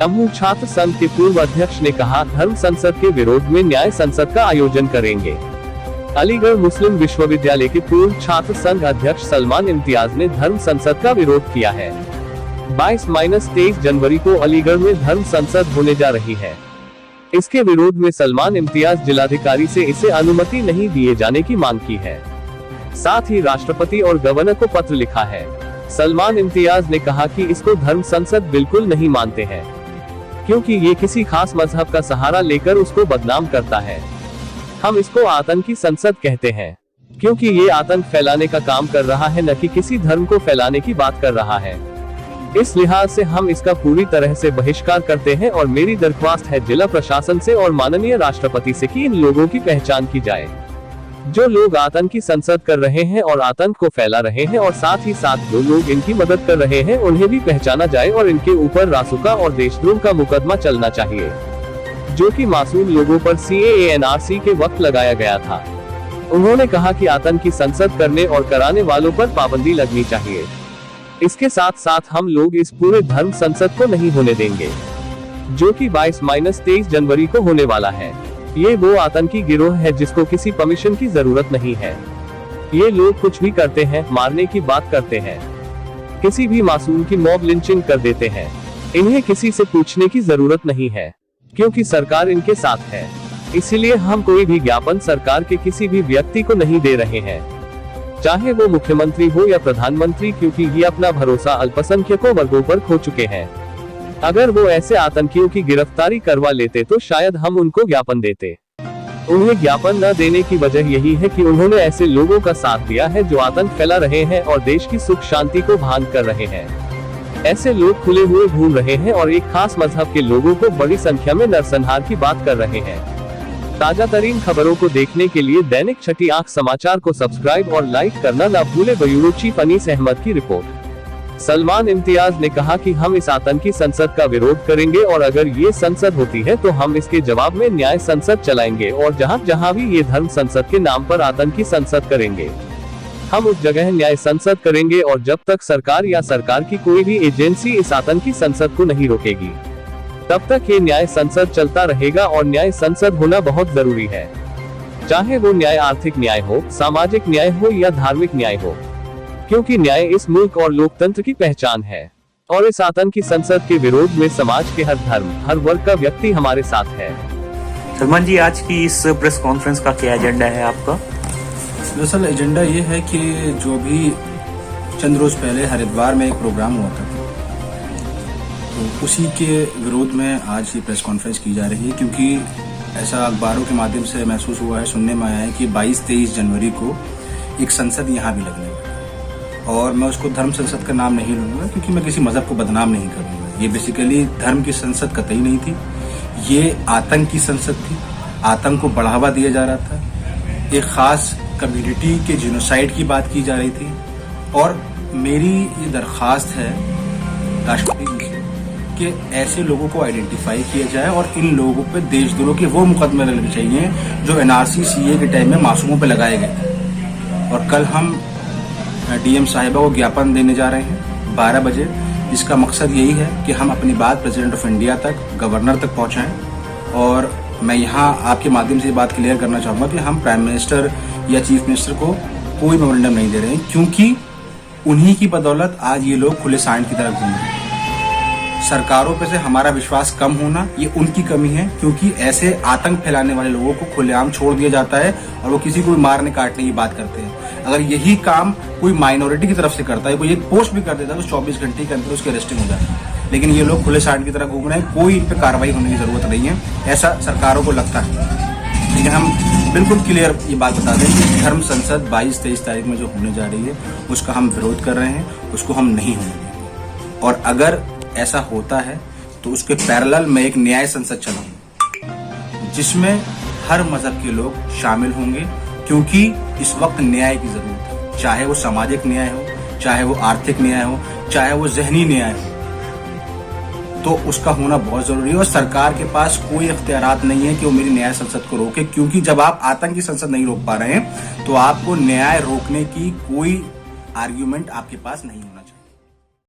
जम्मू छात्र संघ के पूर्व अध्यक्ष ने कहा, धर्म संसद के विरोध में न्याय संसद का आयोजन करेंगे। अलीगढ़ मुस्लिम विश्वविद्यालय के पूर्व छात्र संघ अध्यक्ष सलमान इम्तियाज ने धर्म संसद का विरोध किया है। 22-23 जनवरी को अलीगढ़ में धर्म संसद होने जा रही है। इसके विरोध में सलमान इम्तियाज जिलाधिकारी से इसे अनुमति नहीं दिए जाने की मांग की है। साथ ही राष्ट्रपति और गवर्नर को पत्र लिखा है। सलमान इम्तियाज ने कहा कि इसको धर्म संसद बिल्कुल नहीं मानते हैं, क्योंकि ये किसी खास मजहब का सहारा लेकर उसको बदनाम करता है। हम इसको आतंकी संसद कहते हैं, क्योंकि ये आतंक फैलाने का काम कर रहा है, न कि किसी धर्म को फैलाने की बात कर रहा है। इस लिहाज से हम इसका पूरी तरह से बहिष्कार करते हैं और मेरी दरख्वास्त है जिला प्रशासन से और माननीय राष्ट्रपति से कि इन लोगों की पहचान की जाए, जो लोग आतंकी संसद कर रहे हैं और आतंक को फैला रहे हैं, और साथ ही साथ जो लोग इनकी मदद कर रहे हैं उन्हें भी पहचाना जाए और इनके ऊपर रासुका और देशद्रोह का मुकदमा चलना चाहिए, जो कि मासूम लोगों पर CAA NRC के वक्त लगाया गया था। उन्होंने कहा कि आतंकी संसद करने और कराने वालों पर पाबंदी लगनी चाहिए। इसके साथ साथ हम लोग इस पूरे धर्म संसद को नहीं होने देंगे, जो कि 22-23 जनवरी को होने वाला है। ये वो आतंकी गिरोह है जिसको किसी परमिशन की जरूरत नहीं है। ये लोग कुछ भी करते हैं, मारने की बात करते हैं, किसी भी मासूम की मॉब लिंचिंग कर देते हैं। इन्हें किसी से पूछने की जरूरत नहीं है, क्योंकि सरकार इनके साथ है। इसीलिए हम कोई भी ज्ञापन सरकार के किसी भी व्यक्ति को नहीं दे रहे हैं, चाहे वो मुख्यमंत्री हो या प्रधानमंत्री, क्योंकि ये अपना भरोसा अल्पसंख्यकों वर्गों पर खो चुके हैं। अगर वो ऐसे आतंकियों की गिरफ्तारी करवा लेते तो शायद हम उनको ज्ञापन देते। उन्हें ज्ञापन न देने की वजह यही है कि उन्होंने ऐसे लोगों का साथ दिया है जो आतंक फैला रहे हैं और देश की सुख शांति को भंग कर रहे हैं। ऐसे लोग खुले हुए घूम रहे हैं और एक खास मजहब के लोगों को बड़ी संख्या में नरसंहार की बात कर रहे हैं। ताजा तरीन खबरों को देखने के लिए दैनिक छठी आंख समाचार को सब्सक्राइब और लाइक करना न भूले। ब्यूरो चीफ अनीस अहमद की रिपोर्ट। सलमान इम्तियाज ने कहा कि हम इस आतंकी संसद का विरोध करेंगे और अगर ये संसद होती है तो हम इसके जवाब में न्याय संसद चलाएंगे और जहां जहां भी ये धर्म संसद के नाम पर आतंकी संसद करेंगे, हम उस जगह न्याय संसद करेंगे। और जब तक सरकार या सरकार की कोई भी एजेंसी इस आतंकी संसद को नहीं रोकेगी, तब तक ये न्याय संसद चलता रहेगा। और न्याय संसद होना बहुत जरूरी है, चाहे वो न्याय आर्थिक न्याय हो, सामाजिक न्याय हो या धार्मिक न्याय हो, क्योंकि न्याय इस मुल्क और लोकतंत्र की पहचान है। और इस आतंकी संसद के विरोध में समाज के हर धर्म, हर वर्ग का व्यक्ति हमारे साथ है। सलमान जी, आज की इस प्रेस कॉन्फ्रेंस का क्या एजेंडा है आपका? दरअसल एजेंडा ये है कि जो भी चंद रोज पहले हरिद्वार में एक प्रोग्राम हुआ था, तो उसी के विरोध में आज ये प्रेस कॉन्फ्रेंस की जा रही है, क्योंकि ऐसा अखबारों के माध्यम से महसूस हुआ है, सुनने में आया है कि 22-23 जनवरी को एक संसद यहाँ भी लगने वाली है। और मैं उसको धर्म संसद का नाम नहीं लूंगा, क्योंकि मैं किसी मजहब को बदनाम नहीं करूंगा। ये बेसिकली धर्म की संसद कतई नहीं थी, ये आतंक की संसद थी। आतंक को बढ़ावा दिया जा रहा था, एक खास कम्युनिटी के जिनोसाइड की बात की जा रही थी। और मेरी ये दरख्वास्त है राष्ट्रपति जी से कि ऐसे लोगों को आइडेंटिफाई किया जाए और इन लोगों पे देशद्रोह के वो मुकदमे लगने चाहिए जो NRC CA के टाइम में मासूमों पे लगाए गए थे। और कल हम DM साहिबा को ज्ञापन देने जा रहे हैं 12 बजे, जिसका मकसद यही है कि हम अपनी बात प्रेसिडेंट ऑफ इंडिया तक, गवर्नर तक पहुंचाएं। और मैं यहाँ आपके माध्यम से बात क्लियर करना चाहूंगा कि हम प्राइम मिनिस्टर या चीफ मिनिस्टर को कोई मेमोरेंडम नहीं दे रहे हैं, क्योंकि उन्हीं की बदौलत आज ये लोग खुले सांड की तरह घूम रहे हैं। सरकारों पे से हमारा विश्वास कम होना ये उनकी कमी है, क्योंकि ऐसे आतंक फैलाने वाले लोगों को खुलेआम छोड़ दिया जाता है और वो किसी को भी मारने काटने की बात करते हैं। अगर यही काम कोई माइनॉरिटी की तरफ से करता है, कोई एक पोस्ट भी कर देता है, तो 24 घंटे के अंदर उसकी अरेस्टिंग हो जाती है। लेकिन ये लोग खुले सांड की तरह घूम रहे हैं, कोई इन पे कार्रवाई होने की जरूरत नहीं है, ऐसा सरकारों को लगता है। लेकिन हम बिल्कुल क्लियर ये बात बता दें कि धर्म संसद 22-23 तारीख में जो होने जा रही है, उसका हम विरोध कर रहे हैं, उसको हम नहीं होने देंगे। और अगर ऐसा होता है तो उसके पैरेलल में एक न्याय संसद चलाऊंगा, जिसमें हर मजहब के लोग शामिल होंगे, क्योंकि इस वक्त न्याय की जरूरत है। चाहे वो सामाजिक न्याय हो, चाहे वो आर्थिक न्याय हो, चाहे वो ज़हनी न्याय हो, तो उसका होना बहुत जरूरी है। और सरकार के पास कोई इख्तियारात नहीं है कि वो मेरी न्याय संसद को रोके, क्योंकि जब आप आतंकी संसद नहीं रोक पा रहे हैं तो आपको न्याय रोकने की कोई आर्ग्यूमेंट आपके पास नहीं होना।